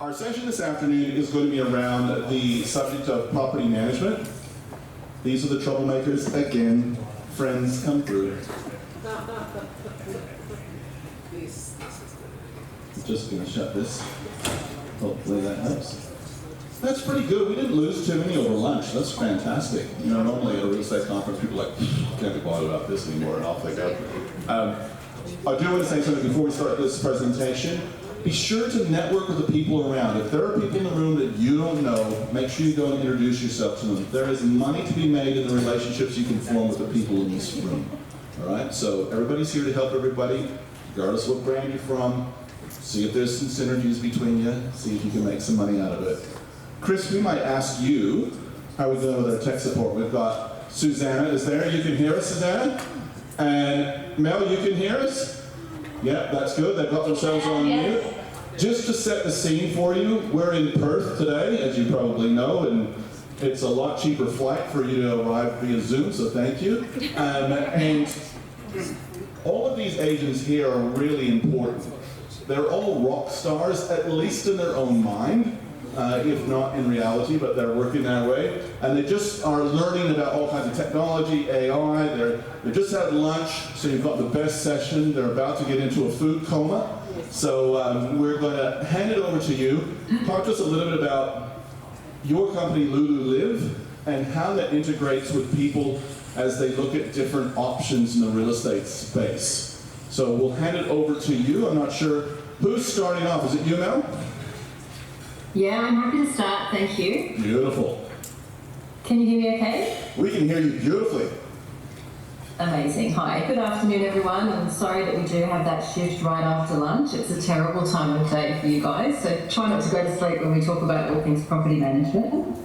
Our session this afternoon is going to be around the subject of property management. These are the troublemakers again. Friends, come through. Just going to shut this. Hopefully that helps. That's pretty good. We didn't lose too many over lunch. That's fantastic. You know, normally at a real estate conference, people are like, can't be bothered about this anymore, and off they go. I do want to say something before we start this presentation. Be sure to network with the people around. If there are people in the room that you don't know, make sure you go and introduce yourself to them. There is money to be made in the relationships you can form with the people in this room. All right? So everybody's here to help everybody, regardless of what brand you're from. See if there's some synergies between you. See if you can make some money out of it. Chris, we might ask you how we're doing with our tech support. We've got Susanna is there. You can hear us, Susanna? And Mel, you can hear us? Yeah, that's good. They've got themselves on mute. Just to set the scene for you, we're in Perth today, as you probably know, and it's a lot cheaper flight for you to arrive via Zoom, so thank you. And all of these agents here are really important. They're all rock stars, at least in their own mind, if not in reality, but they're working that way. And they just are learning about all kinds of technology, AI. They just had lunch, so you've got the best session. They're about to get into a food coma. So we're going to hand it over to you. Talk to us a little bit about your company, Lululiv, and how that integrates with people as they look at different options in the real estate space. So we'll hand it over to you. I'm not sure who's starting off. Is it you, Mel? Yeah, I'm happy to start. Thank you. Beautiful. Can you hear me okay? We can hear you beautifully. Amazing. Hi, good afternoon everyone. I'm sorry that we do have that shift right after lunch. It's a terrible time of day for you guys, so try not to go to sleep when we talk about all things property management.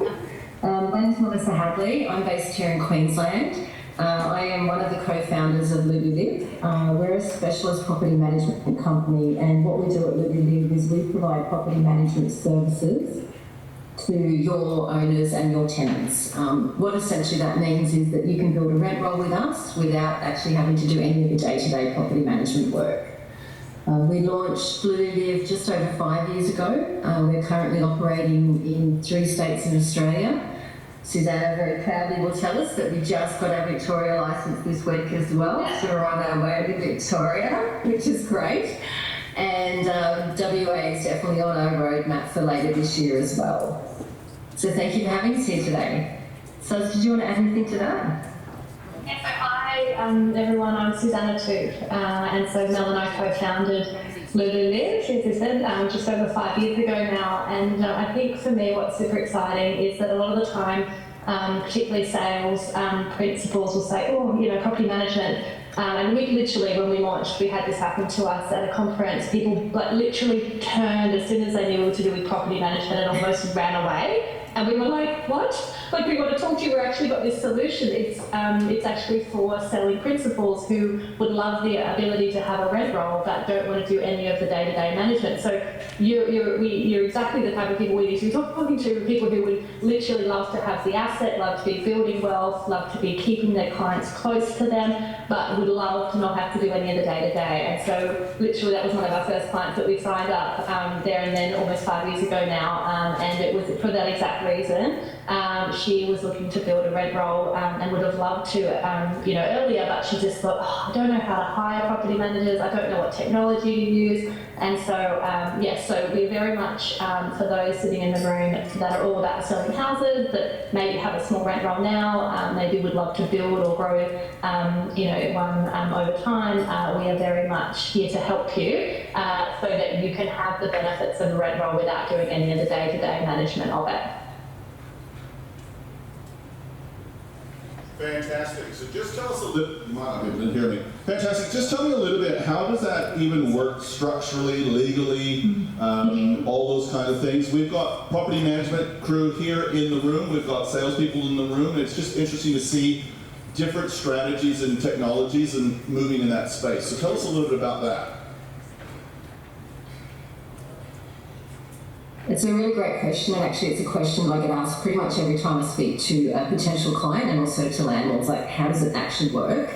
My name is Melissa Hadley. I'm based here in Queensland. I am one of the co-founders of Lululiv. We're a specialist property management company, and what we do at Lululiv is we provide property management services to your owners and your tenants. What essentially that means is that you can build a rent roll with us without actually having to do any of the day-to-day property management work. We launched Lululiv just over 5 years ago. We're currently operating in 3 states in Australia. Susanna very proudly will tell us that we just got our Victoria licence this week as well, so we're on our way to Victoria, which is great. And WA is definitely on our roadmap for later this year as well. So thank you for having us here today. So did you want to add anything to that? Yeah, so hi everyone, I'm Susanna too. And so Mel and I co-founded Lululiv, as I said, just over 5 years ago now. And I think for me what's super exciting is that a lot of the time, particularly sales principals will say, oh, you know, property management. And we literally, when we launched, we had this happen to us at a conference. People like literally turned as soon as they knew what to do with property management and almost ran away. And we were like, what? Like, we want to talk to you. We've actually got this solution. It's actually for selling principals who would love the ability to have a rent roll but don't want to do any of the day-to-day management. So you're exactly the type of people we need to be talking to, people who would literally love to have the asset, love to be building wealth, love to be keeping their clients close to them, but would love to not have to do any of the day-to-day. And so literally that was one of our first clients that we signed up there and then almost 5 years ago now, and it was for that exact reason. She was looking to build a rent roll and would have loved to earlier, but she just thought, oh, I don't know how to hire property managers, I don't know what technology to use. And so so we're very much for those sitting in the room that are all about selling houses, that maybe have a small rent roll now, maybe would love to build or grow one over time. We are very much here to help you so that you can have the benefits of a rent roll without doing any of the day-to-day management of it. Fantastic. So just tell us a little, you might not be able to hear me. Fantastic. Just tell me a little bit, how does that even work structurally, legally, all those kind of things? We've got property management crew here in the room. We've got salespeople in the room. It's just interesting to see different strategies and technologies and moving in that space. So tell us a little bit about that. It's a really great question, and actually it's a question I get asked pretty much every time I speak to a potential client and also to landlords, like how does it actually work?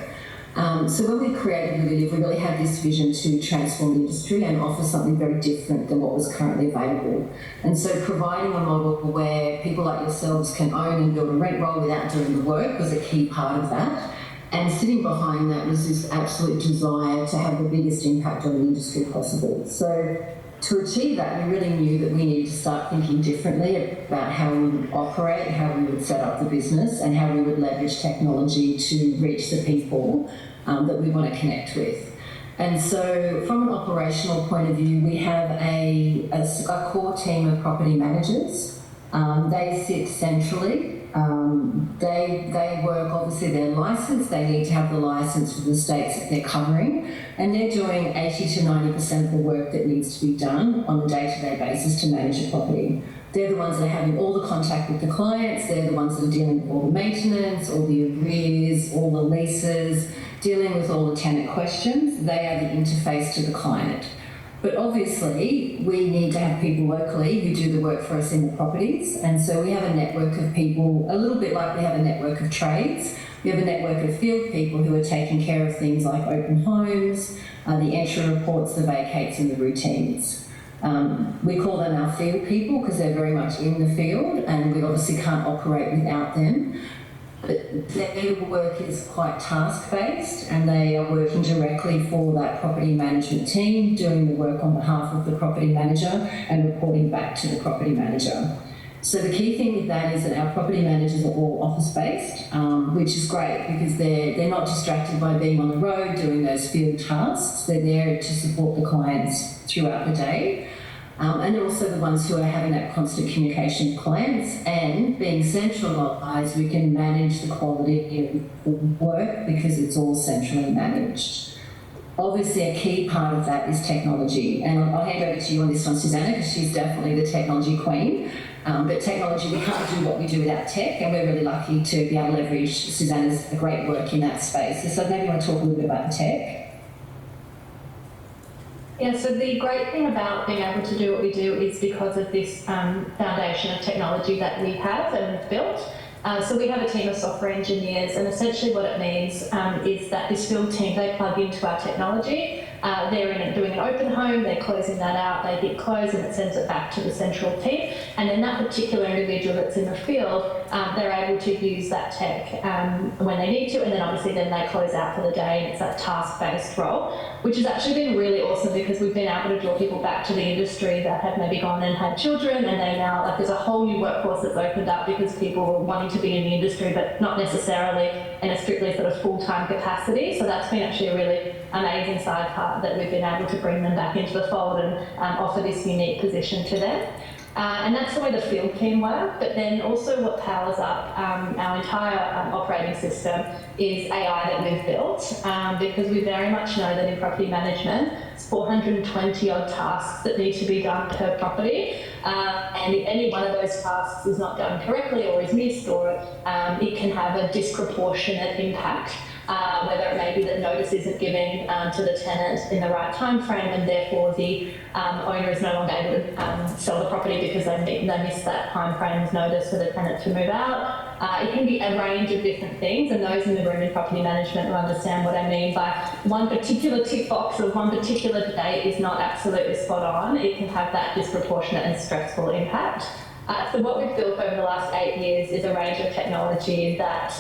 So when we created Lululiv, we really had this vision to transform the industry and offer something very different than what was currently available. And so providing a model where people like yourselves can own and build a rent roll without doing the work was a key part of that. And sitting behind that was this absolute desire to have the biggest impact on the industry possible. So to achieve that, we really knew that we needed to start thinking differently about how we would operate, how we would set up the business, and how we would leverage technology to reach the people that we want to connect with. And so from an operational point of view, we have a core team of property managers. They sit centrally. They work, obviously they're licensed, they need to have the license for the states that they're covering, and they're doing 80 to 90% of the work that needs to be done on a day-to-day basis to manage a property. They're the ones that are having all the contact with the clients, they're the ones that are dealing with all the maintenance, all the arrears, all the leases, dealing with all the tenant questions. They are the interface to the client. But obviously, we need to have people locally who do the work for us in the properties. And so we have a network of people, a little bit like we have a network of trades. We have a network of field people who are taking care of things like open homes, the entry reports, the vacates and the routines. We call them our field people because they're very much in the field and we obviously can't operate without them. But their work is quite task-based and they are working directly for that property management team, doing the work on behalf of the property manager and reporting back to the property manager. So the key thing with that is that our property managers are all office-based, which is great because they're not distracted by being on the road doing those field tasks. They're there to support the clients throughout the day. And they're also the ones who are having that constant communication with clients, and being centralised, we can manage the quality of the work because it's all centrally managed. Obviously, a key part of that is technology, and I'll hand over to you on this one, Susanna, because she's definitely the technology queen. But technology, we can't do what we do without tech, and we're really lucky to be able to leverage Susanna's great work in that space. So maybe you want to talk a little bit about the tech. Yeah, so the great thing about being able to do what we do is because of this foundation of technology that we have and we've built. So we have a team of software engineers, and essentially what it means is that this field team, they plug into our technology. They're doing an open home, they're closing that out, they hit close and it sends it back to the central team. And then that particular individual that's in the field, they're able to use that tech when they need to, and then obviously then they close out for the day, and it's that task-based role, which has actually been really awesome because we've been able to draw people back to the industry that have maybe gone and had children, and they now, like, there's a whole new workforce that's opened up because people were wanting to be in the industry but not necessarily in a strictly sort of full-time capacity. So that's been actually a really amazing side part that we've been able to bring them back into the fold and offer this unique position to them. And that's the way the field team work, but then also what powers up our entire operating system is AI that we've built, because we very much know that in property management, it's 420 odd tasks that need to be done per property, and if any one of those tasks is not done correctly or is missed, or it can have a disproportionate impact. Whether it may be that notice isn't given to the tenant in the right time frame, and therefore the owner is no longer able to sell the property because they missed that time frame's notice for the tenant to move out. It can be a range of different things, and those in the room in property management will understand what I mean by one particular tick box or one particular date is not absolutely spot on. It can have that disproportionate and stressful impact. So what we've built over the last 8 years is a range of technology that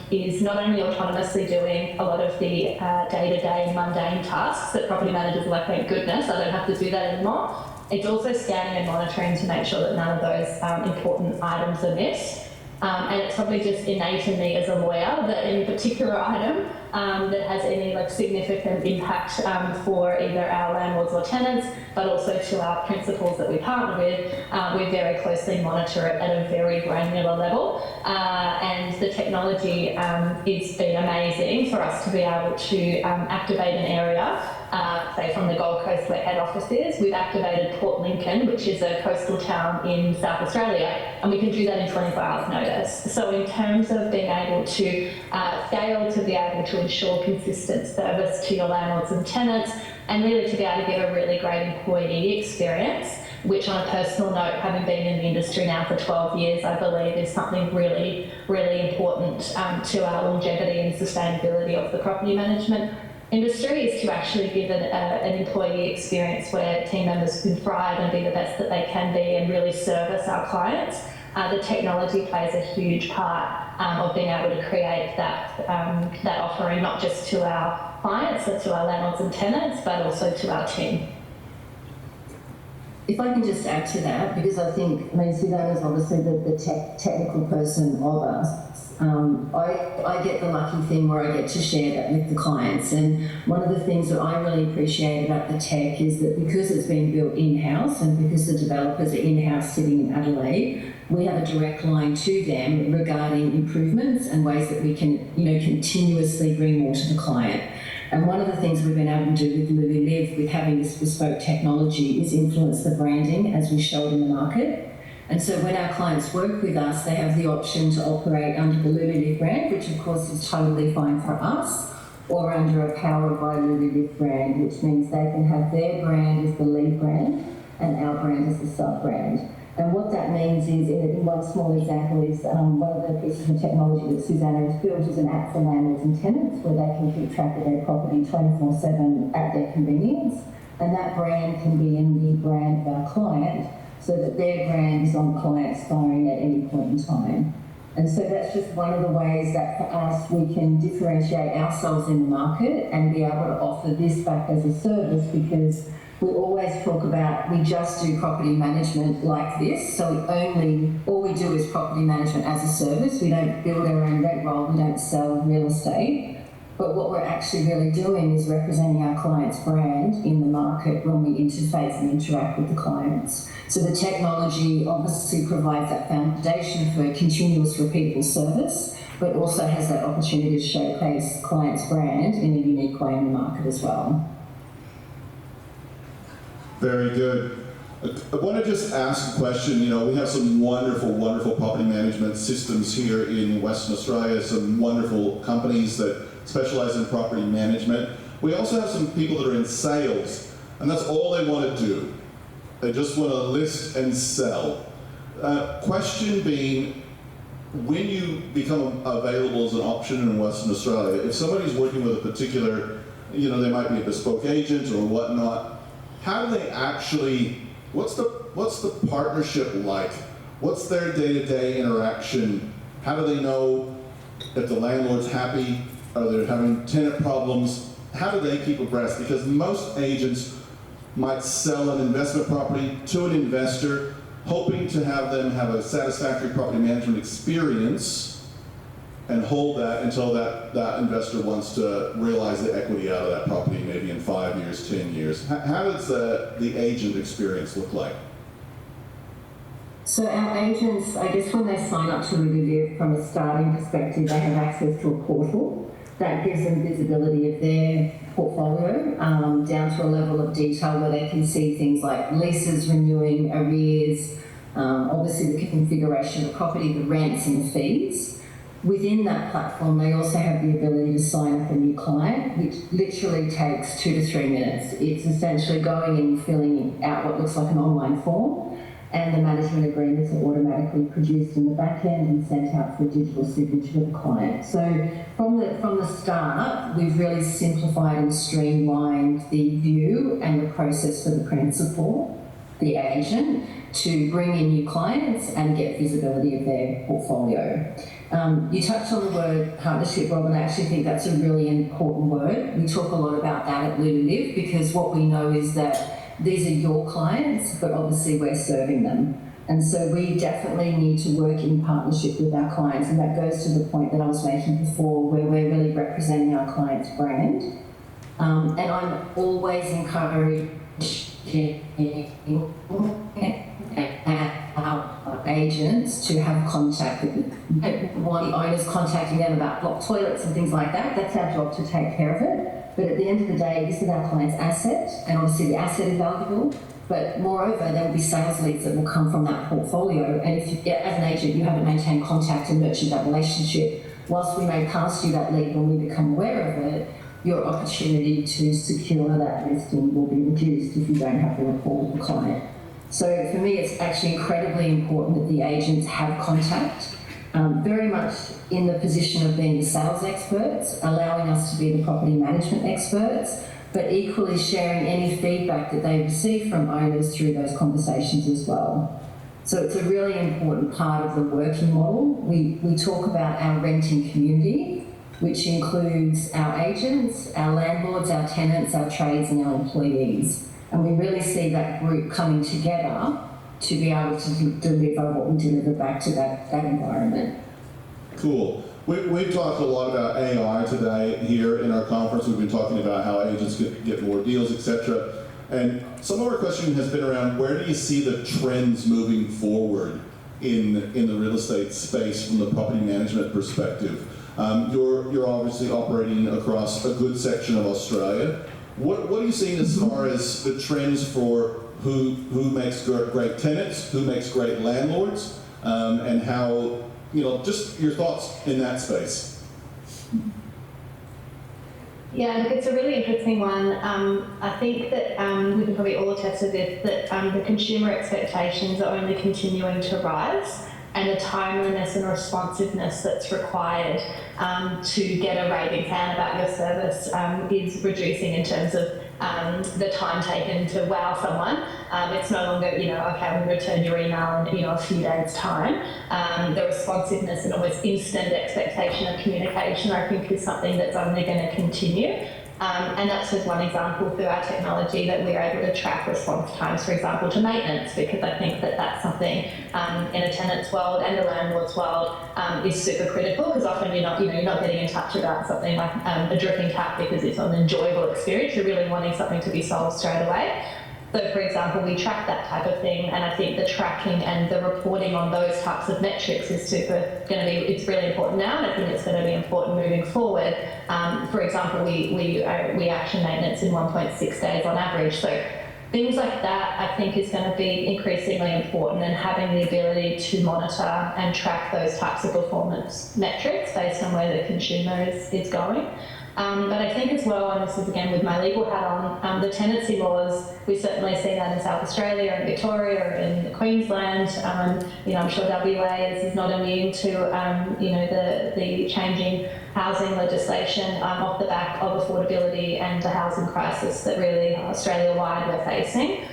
is not only autonomously doing a lot of the day-to-day mundane tasks that property managers are like, thank goodness, I don't have to do that anymore. It's also scanning and monitoring to make sure that none of those important items are missed. And it's probably just innate in me as a lawyer that any particular item that has any significant impact for either our landlords or tenants, but also to our principals that we partner with, we very closely monitor it at a very granular level. And the technology has been amazing for us to be able to activate an area, say from the Gold Coast where head office is. We've activated Port Lincoln, which is a coastal town in South Australia, and we can do that in 24 hours notice. So in terms of being able to scale to be able to ensure consistent service to your landlords and tenants, and really to be able to give a really great employee experience, which on a personal note, having been in the industry now for 12 years, I believe is something really, really important to our longevity and sustainability of the property management industry, is to actually give an employee experience where team members can thrive and be the best that they can be and really service our clients. The technology plays a huge part of being able to create that offering, not just to our clients or to our landlords and tenants, but also to our team. If I can just add to that, because I think, Suzanne is obviously the technical person of us. I get the lucky thing where I get to share that with the clients, and one of the things that I really appreciate about the tech is that because it's been built in-house and because the developers are in-house sitting in Adelaide, we have a direct line to them regarding improvements and ways that we can, continuously bring more to the client. And one of the things we've been able to do with Lululiv, with having this bespoke technology, is influence the branding as we show it in the market. And so when our clients work with us, they have the option to operate under the Lululiv brand, which of course is totally fine for us, or under a Powered by Lululiv brand, which means they can have their brand as the lead brand and our brand as the sub-brand. And what that means is, in one small example, is one of the pieces of technology that Susanna has built is an app for landlords and tenants where they can keep track of their property 24/7 at their convenience. And that brand can be in the brand of our client so that their brand is on the client's phone at any point in time. And so that's just one of the ways that for us we can differentiate ourselves in the market and be able to offer this back as a service, because we always talk about we just do property management like this, so all we do is property management as a service. We don't build our own rent roll, we don't sell real estate. But what we're actually really doing is representing our client's brand in the market when we interface and interact with the clients. So the technology obviously provides that foundation for continuous repeatable service, but also has that opportunity to showcase client's brand in a unique way in the market as well. Very good. I want to just ask a question. We have some wonderful, wonderful property management systems here in Western Australia, some wonderful companies that specialize in property management. We also have some people that are in sales, and that's all they want to do. They just want to list and sell. Question being, when you become available as an option in Western Australia, if somebody's working with a particular, they might be a bespoke agent or whatnot, how do they actually, what's the partnership like? What's their day-to-day interaction? How do they know if the landlord's happy? Are they having tenant problems? How do they keep abreast? Because most agents might sell an investment property to an investor, hoping to have them have a satisfactory property management experience and hold that until that investor wants to realize the equity out of that property, maybe in 5 years, 10 years. How does the agent experience look like? So our agents, I guess when they sign up to Lululiv, from a starting perspective, they have access to a portal that gives them visibility of their portfolio down to a level of detail where they can see things like leases renewing, arrears, obviously the configuration of the property, the rents and the fees. Within that platform, they also have the ability to sign up a new client, which literally takes 2 to 3 minutes. It's essentially going and filling out what looks like an online form, and the management agreements are automatically produced in the back end and sent out for a digital signature to the client. So from the start, we've really simplified and streamlined the view and the process for the principal, the agent, to bring in new clients and get visibility of their portfolio. You touched on the word partnership, Rob, and I actually think that's a really important word. We talk a lot about that at Lululiv because what we know is that these are your clients, but obviously we're serving them. And so we definitely need to work in partnership with our clients, and that goes to the point that I was making before where we're really representing our client's brand. And I'm always encouraging our agents to have contact with the owners, contacting them about block toilets and things like that. That's our job to take care of it. But at the end of the day, this is our client's asset, and obviously the asset is valuable. But moreover, there will be sales leads that will come from that portfolio. And if, as an agent, you haven't maintained contact and nurtured that relationship, whilst we may pass you that lead when we become aware of it, your opportunity to secure that listing will be reduced if you don't have the rapport with the client. So for me, it's actually incredibly important that the agents have contact, very much in the position of being the sales experts, allowing us to be the property management experts, but equally sharing any feedback that they receive from owners through those conversations as well. So it's a really important part of the working model. We talk about our renting community, which includes our agents, our landlords, our tenants, our trades and our employees. And we really see that group coming together to be able to deliver what we deliver back to that environment. Cool. We've talked a lot about AI today here in our conference. We've been talking about how agents get more deals, etc. And some of our questioning has been around where do you see the trends moving forward in the real estate space from the property management perspective? You're obviously operating across a good section of Australia. What are you seeing as far as the trends for who makes great tenants, who makes great landlords, and how, just your thoughts in that space? Yeah, look, it's a really interesting one. I think that we can probably all attest to this, that the consumer expectations are only continuing to rise, and the timeliness and responsiveness that's required to get a raving fan about your service is reducing in terms of the time taken to wow someone. It's no longer, okay, we'll return your email in, a few days' time. The responsiveness and almost instant expectation of communication, I think, is something that's only going to continue. And that's just one example through our technology that we're able to track response times, for example, to maintenance, because I think that that's something in a tenant's world and a landlord's world is super critical, because often you're not getting in touch about something like a dripping tap because it's an enjoyable experience. You're really wanting something to be solved straight away. So, for example, we track that type of thing, and I think the tracking and the reporting on those types of metrics is it's really important now, and I think it's going to be important moving forward. For example, we action maintenance in 1.6 days on average. So things like that, I think, is going to be increasingly important, and having the ability to monitor and track those types of performance metrics based on where the consumer is going. But I think as well, and this is again with my legal hat on, the tenancy laws, we certainly see that in South Australia and Victoria and Queensland. I'm sure WA is not immune to, the changing housing legislation off the back of affordability and the housing crisis that really Australia-wide we're facing.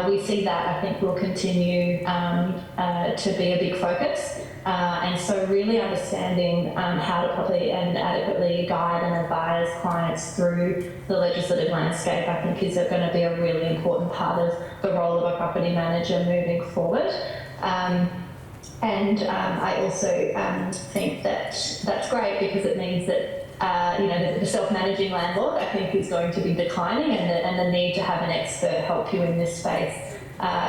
We see that, I think, will continue to be a big focus. And so really understanding how to properly and adequately guide and advise clients through the legislative landscape, I think, is going to be a really important part of the role of a property manager moving forward. I also think that that's great, because it means that the self-managing landlord, I think, is going to be declining, and the need to have an expert help you in this space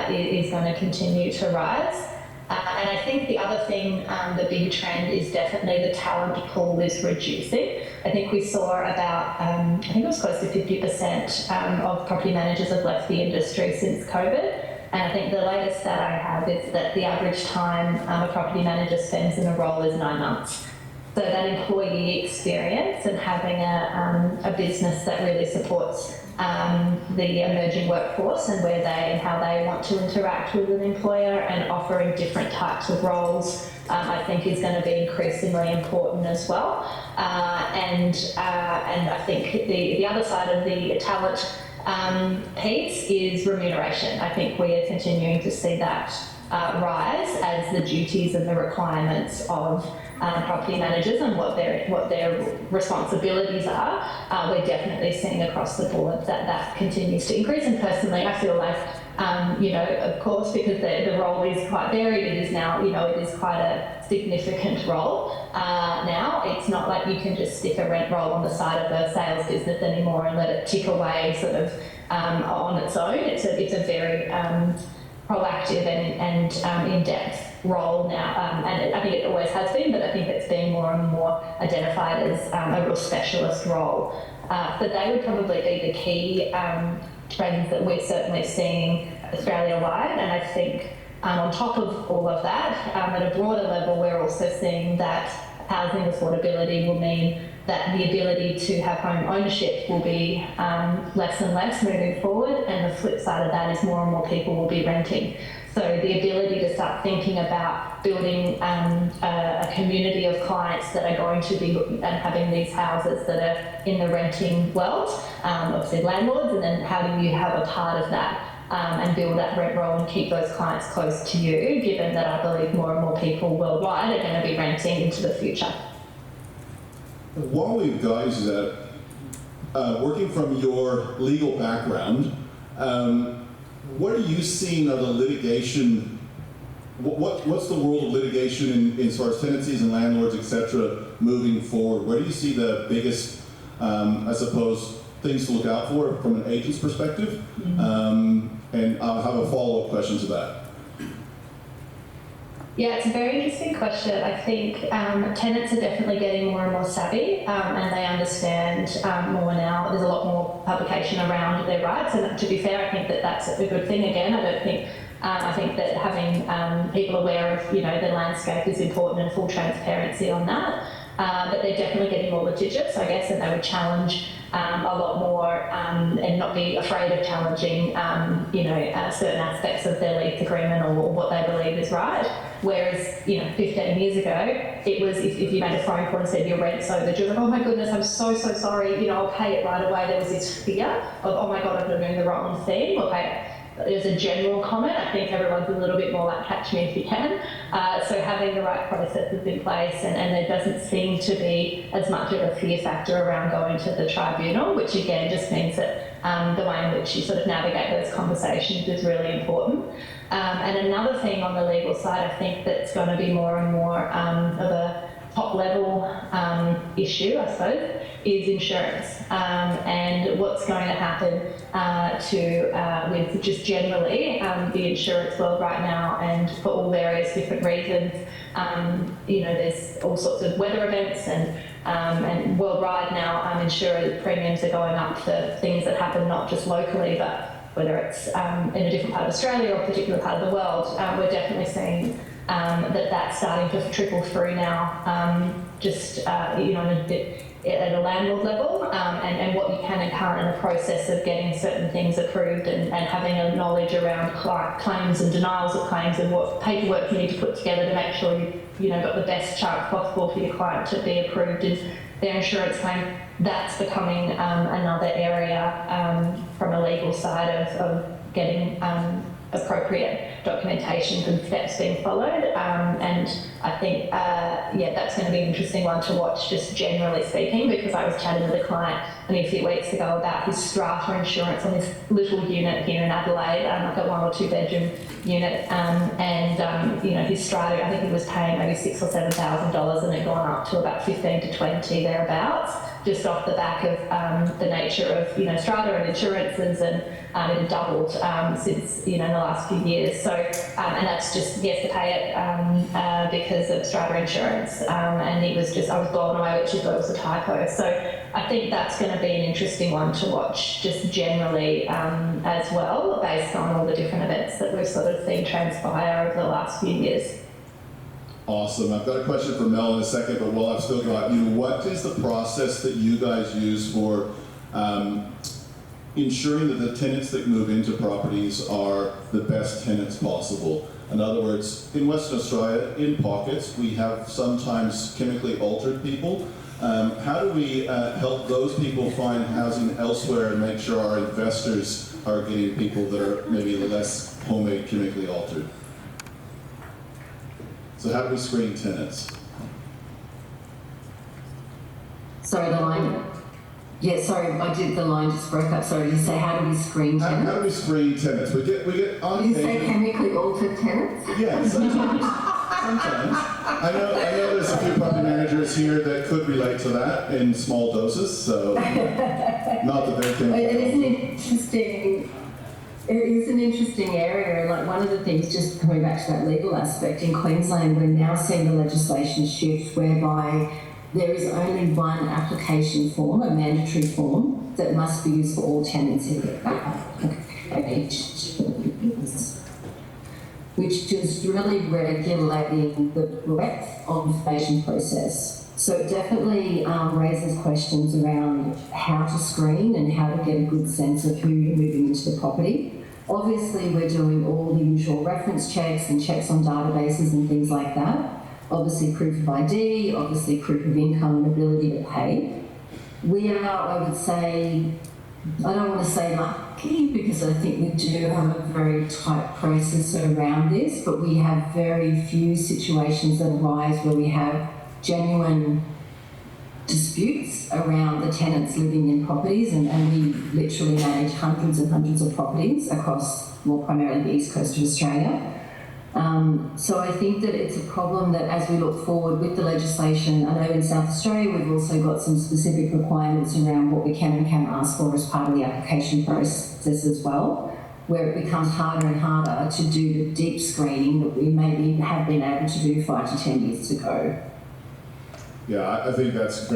is going to continue to rise. And I think the other thing, the big trend, is definitely the talent pool is reducing. I think we saw about, I think it was close to 50% of property managers have left the industry since COVID. And I think the latest stat I have is that the average time a property manager spends in a role is 9 months. So that employee experience and having a business that really supports the emerging workforce and where they and how they want to interact with an employer, and offering different types of roles, I think, is going to be increasingly important as well. And I think the other side of the talent piece is remuneration. I think we are continuing to see that rise as the duties and the requirements of property managers and what their responsibilities are. We're definitely seeing across the board that continues to increase. And personally, I feel like, of course, because the role is quite varied, it is now, it is quite a significant role now. It's not like you can just stick a rent roll on the side of a sales business anymore and let it tick away sort of on its own. It's a very proactive and in-depth role now, and I think it always has been, but I think it's being more and more identified as a real specialist role. So they would probably be the key trends that we're certainly seeing Australia-wide, and I think on top of all of that, at a broader level, we're also seeing that housing affordability will mean that the ability to have home ownership will be less and less moving forward, and the flip side of that is more and more people will be renting. So the ability to start thinking about building a community of clients that are going to be having these houses that are in the renting world, obviously landlords, and then how do you have a part of that and build that rent roll and keep those clients close to you, given that I believe more and more people worldwide are going to be renting into the future. While we've got you, working from your legal background, what are you seeing of the litigation? What's the world of litigation in as far as tenancies and landlords, etc., moving forward? Where do you see the biggest, I suppose, things to look out for from an agent's perspective? And I'll have a follow-up question to that. Yeah, it's a very interesting question. I think tenants are definitely getting more and more savvy, and they understand more now. There's a lot more publication around their rights, and to be fair, I think that that's a good thing. Again, I think that having people aware of the landscape is important, and full transparency on that. But they're definitely getting more litigious, I guess, and they would challenge a lot more and not be afraid of challenging, certain aspects of their lease agreement or what they believe is right. Whereas, 15 years ago, it was if you made a phone call and said your rent's overdue, you're like, oh my goodness, I'm so sorry, I'll pay it right away. There was this fear of, oh my God, I'm doing the wrong thing. There's a general comment. I think everyone's a little bit more like catch me if you can. So having the right processes in place, and there doesn't seem to be as much of a fear factor around going to the tribunal, which again just means that the way in which you sort of navigate those conversations is really important. And another thing on the legal side, I think that's going to be more and more of a top level issue, I suppose, is insurance, and what's going to happen with just generally the insurance world right now, and for all various different reasons. There's all sorts of weather events and worldwide now insurance premiums are going up for things that happen not just locally, but whether it's in a different part of Australia or a particular part of the world. We're definitely seeing that's starting to trickle through now, at a landlord level, and what you can and can't in the process of getting certain things approved, and having a knowledge around claims and denials of claims, and what paperwork you need to put together to make sure you've got the best chance possible for your client to be approved in their insurance claim. That's becoming another area from a legal side of getting appropriate documentations and steps being followed, and I think that's going to be an interesting one to watch, just generally speaking, because I was chatting with a client only a few weeks ago about his strata insurance on this little unit here in Adelaide, like a 1 or 2 bedroom unit, his strata, I think he was paying maybe $6,000 or $7,000, and it gone up to about 15 to 20 thereabouts, just off the back of the nature of strata and insurances, and it had doubled since the last few years. So and that's just he has to pay it because of strata insurance, and I was blown away, which he thought was a typo. So I think that's going to be an interesting one to watch, just generally as well, based on all the different events that we've sort of seen transpire over the last few years. Awesome. I've got a question for Mel in a second, but while I've still got you, what is the process that you guys use for ensuring that the tenants that move into properties are the best tenants possible? In other words, in Western Australia, in pockets, we have sometimes chemically altered people. How do we help those people find housing elsewhere and make sure our investors are getting people that are maybe less homemade chemically altered? So how do we screen tenants? Sorry, the line. Yeah, sorry, the line just broke up. Sorry, did you say how do we screen tenants? How do we screen tenants? We get on. Did you say chemically altered tenants? Yeah, sometimes. I know there's a few property managers here that could relate to that in small doses, so not that they're chemically. It is an interesting area, and like one of the things, just coming back to that legal aspect, in Queensland we're now seeing the legislation shift whereby there is only one application form, a mandatory form, that must be used for all tenants in which is really regulating the breadth of the application process. So it definitely raises questions around how to screen and how to get a good sense of who you're moving into the property. Obviously, we're doing all the usual reference checks and checks on databases and things like that. Obviously, proof of ID, obviously proof of income and ability to pay. We are, I would say, I don't want to say lucky because I think we do have a very tight process around this, but we have very few situations that arise where we have genuine disputes around the tenants living in properties, and we literally manage hundreds and hundreds of properties across, well, primarily the east coast of Australia. So I think that it's a problem that as we look forward with the legislation, I know in South Australia we've also got some specific requirements around what we can and can't ask for as part of the application process as well, where it becomes harder and harder to do the deep screening that we maybe have been able to do 5 to 10 years ago. Yeah, I think that's a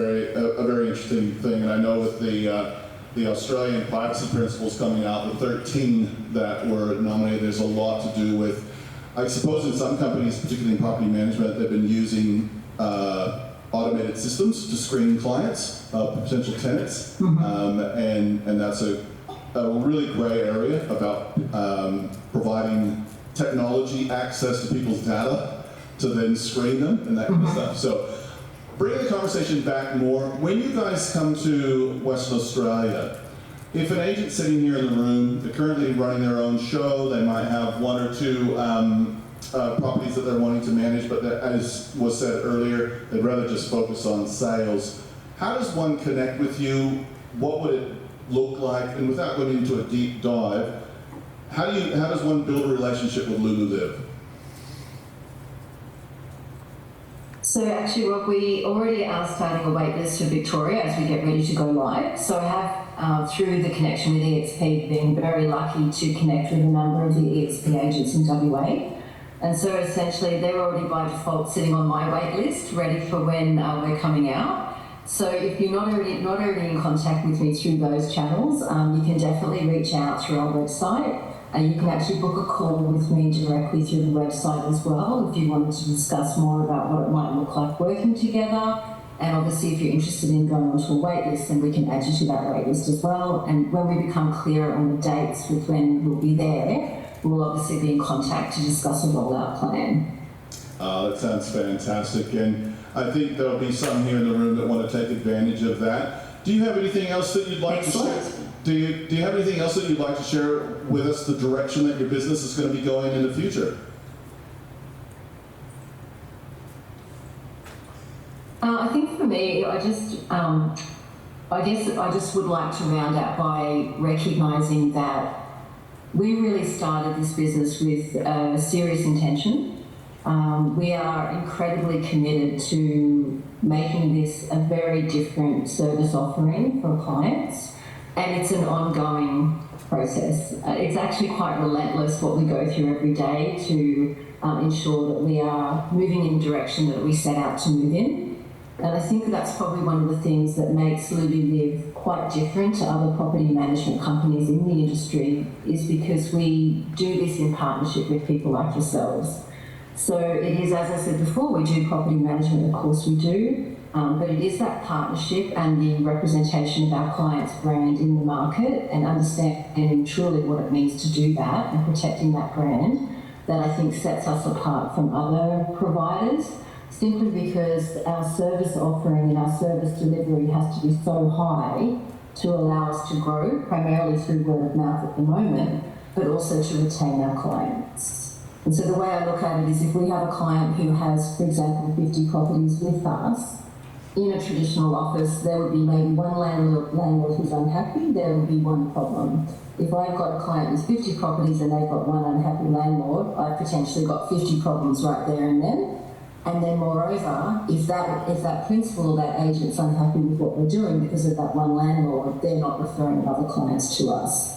very interesting thing, and I know with the Australian privacy principles coming out, the 13 that were nominated, there's a lot to do with, I suppose in some companies, particularly in property management, they've been using automated systems to screen clients, potential tenants, and that's a really grey area about providing technology access to people's data to then screen them and that kind of stuff. So bringing the conversation back more, when you guys come to Western Australia, if an agent's sitting here in the room, they're currently running their own show, they might have 1 or 2 properties that they're wanting to manage, but as was said earlier, they'd rather just focus on sales. How does one connect with you? What would it look like? And without going into a deep dive, how does one build a relationship with Lululiv? So actually, Rob, we already are starting a wait list for Victoria as we get ready to go live. So I have, through the connection with EXP, been very lucky to connect with a number of the EXP agents in WA. And so essentially, they're already by default sitting on my wait list, ready for when we're coming out. So if you're not already in contact with me through those channels, you can definitely reach out through our website. And you can actually book a call with me directly through the website as well if you wanted to discuss more about what it might look like working together. And obviously, if you're interested in going onto a wait list, then we can add you to that wait list as well. And when we become clearer on the dates with when we'll be there, we'll obviously be in contact to discuss a rollout plan. That sounds fantastic. And I think there'll be some here in the room that want to take advantage of that. Do you have anything else that you'd like to share? Do you have anything else that you'd like to share with us, the direction that your business is going to be going in the future? I think for me, I guess I just would like to round out by recognising that we really started this business with a serious intention. We are incredibly committed to making this a very different service offering for clients. And it's an ongoing process. It's actually quite relentless what we go through every day to ensure that we are moving in the direction that we set out to move in. And I think that's probably one of the things that makes Lululiv quite different to other property management companies in the industry, is because we do this in partnership with people like yourselves. So it is, as I said before, we do property management, of course we do. But it is that partnership and the representation of our client's brand in the market and understanding truly what it means to do that and protecting that brand that I think sets us apart from other providers, simply because our service offering and our service delivery has to be so high to allow us to grow, primarily through word of mouth at the moment, but also to retain our clients. And so the way I look at it is, if we have a client who has, for example, 50 properties with us, in a traditional office, there would be maybe one landlord who's unhappy, there would be one problem. If I've got a client with 50 properties and they've got one unhappy landlord, I've potentially got 50 problems right there and then. And then moreover, if that principal or that agent's unhappy with what we're doing because of that one landlord, they're not referring other clients to us.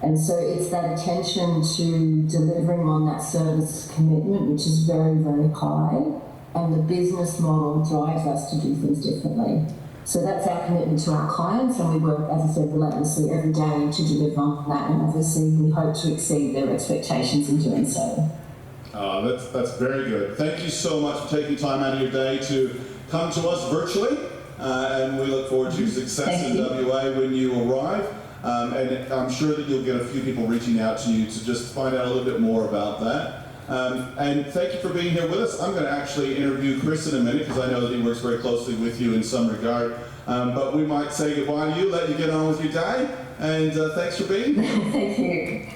And so it's that attention to delivering on that service commitment, which is very, very high. And the business model drives us to do things differently. So that's our commitment to our clients, and we work, as I said, relentlessly every day to deliver on that, and obviously we hope to exceed their expectations in doing so. That's very good. Thank you so much for taking time out of your day to come to us virtually, and we look forward to success in WA when you arrive. And I'm sure that you'll get a few people reaching out to you to just find out a little bit more about that. And thank you for being here with us. I'm going to actually interview Chris in a minute because I know that he works very closely with you in some regard. But we might say goodbye to you, let you get on with your day, and thanks for being here. Thank you.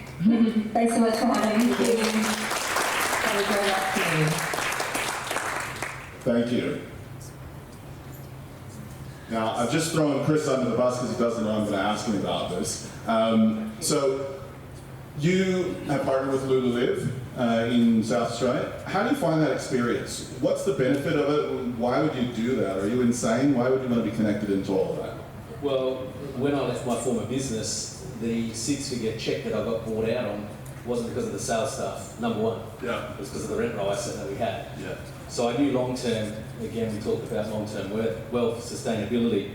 Thanks so much for having me. Have a great afternoon. Thank you. Now, I've just thrown Chris under the bus because he doesn't know I'm going to ask him about this. So, you have partnered with Lululiv in South Australia. How do you find that experience? What's the benefit of it? Why would you do that? Are you insane? Why would you want to be connected into all of that? Well, when I left my former business, the six-figure check that I got bought out on wasn't because of the sales stuff, number one. Yeah. It was because of the rent roll asset that we had. Yeah. So I knew long-term, again, we talked about long-term wealth, sustainability.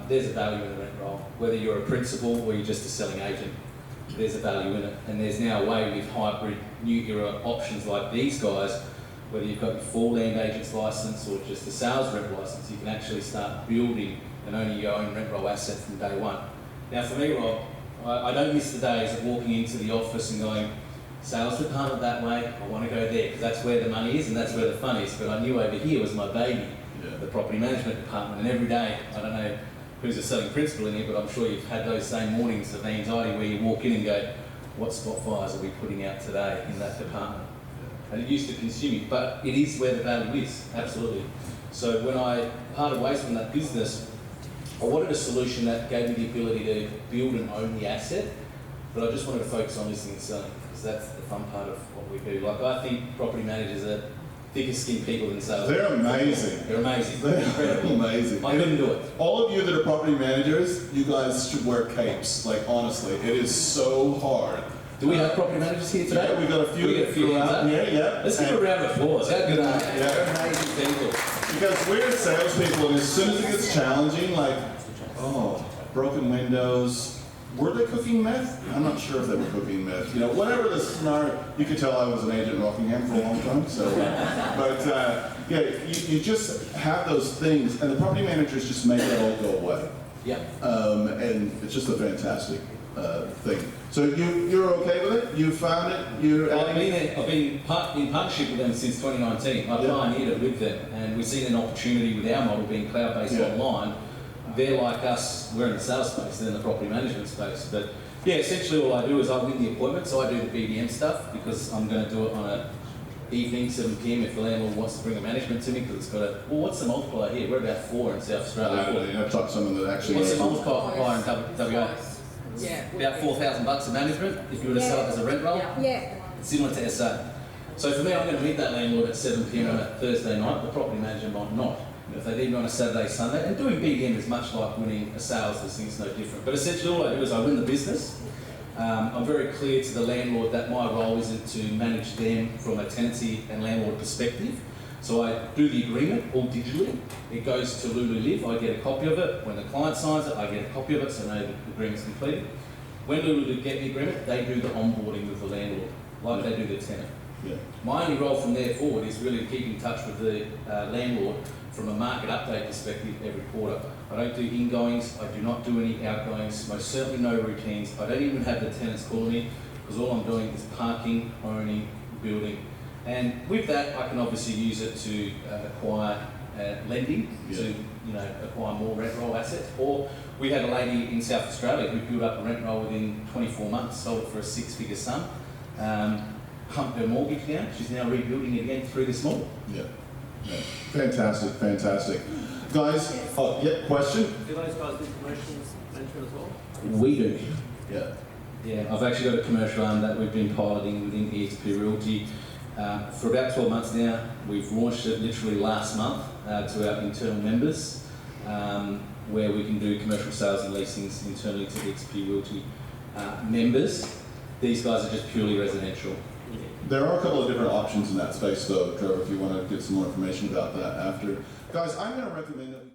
There's a value in the rent roll. Whether you're a principal or you're just a selling agent, there's a value in it. And there's now a way with hybrid, new era options like these guys, whether you've got your full land agent's license or just a sales rep license, you can actually start building and owning your own rent roll asset from day one. Now for me, Rob, I don't miss the days of walking into the office and going, sales department that way, I want to go there, because that's where the money is and that's where the fun is. But I knew over here was my baby, the property management department, and every day, I don't know who's a selling principal in here, but I'm sure you've had those same mornings of anxiety where you walk in and go, what spot fires are we putting out today in that department? And it used to consume you, but it is where the value is, absolutely. So when I parted ways from that business, I wanted a solution that gave me the ability to build and own the asset, but I just wanted to focus on listing and selling, because that's the fun part of what we do. Like, I think property managers are thicker skinned people than sales. They're amazing. They're amazing. They're incredible. amazing. I couldn't do it. All of you that are property managers, you guys should wear capes. Like, honestly, it is so hard. Do we have property managers here today? Yeah, we've got a few. We got a few out here, yeah. Let's give a round of applause. How good are they? Yeah. They're amazing people. Because we're salespeople, and as soon as it gets challenging, like, oh, broken windows. Were they cooking meth? I'm not sure if they were cooking meth. You know, whatever the scenario, you could tell I was an agent in Rockingham for a long time. So, yeah, you just have those things, and the property managers just make it all go away. Yeah. And it's just a fantastic thing. So you're okay with it? You found it? I've been in partnership with them since 2019. I pioneered it with them, and we've seen an opportunity with our model being cloud-based online. They're like us, we're in the sales space, they're in the property management space. But yeah, essentially all I do is I win the appointment, so I do the BDM stuff because I'm going to do it on an evening, 7 p.m. if the landlord wants to bring a management to me, because it's got a, well, what's the multiplier here? We're about 4 in South Australia. I've talked to someone that actually... What's the multiplier in WA? Yeah. About $4,000 a management if you were to sell it as a rent roll. Yeah. Similar to SA. So for me, I'm going to meet that landlord at 7 p.m. on a Thursday night. The property manager might not. If they need me on a Saturday, Sunday, and doing BDM is much like winning a sales listing, it's no different. But essentially all I do is I win the business. I'm very clear to the landlord that my role isn't to manage them from a tenancy and landlord perspective. So I do the agreement all digitally. It goes to Lululiv, I get a copy of it. When the client signs it, I get a copy of it, so I know the agreement's completed. When Lululiv get the agreement, they do the onboarding with the landlord, like they do the tenant. Yeah. My only role from there forward is really to keep in touch with the landlord from a market update perspective every quarter. I don't do ingoings, I do not do any outgoings, most certainly no routines. I don't even have the tenants calling me, because all I'm doing is parking, owning, building. And with that, I can obviously use it to acquire lending, to acquire more rent roll assets. Or we had a lady in South Australia who built up a rent roll within 24 months, sold it for a 6-figure sum, pumped her mortgage down. She's now rebuilding it again through this model. Yeah. Yeah. Fantastic, fantastic. Guys, question? Do those guys do commercial management as well? We do. Yeah. Yeah, I've actually got a commercial arm that we've been piloting within EXP Realty for about 12 months now. We've launched it literally last month to our internal members, where we can do commercial sales and leasings internally to EXP Realty members. These guys are just purely residential. There are a couple of different options in that space, though, Trevor, if you want to get some more information about that after. Guys, I'm going to recommend that we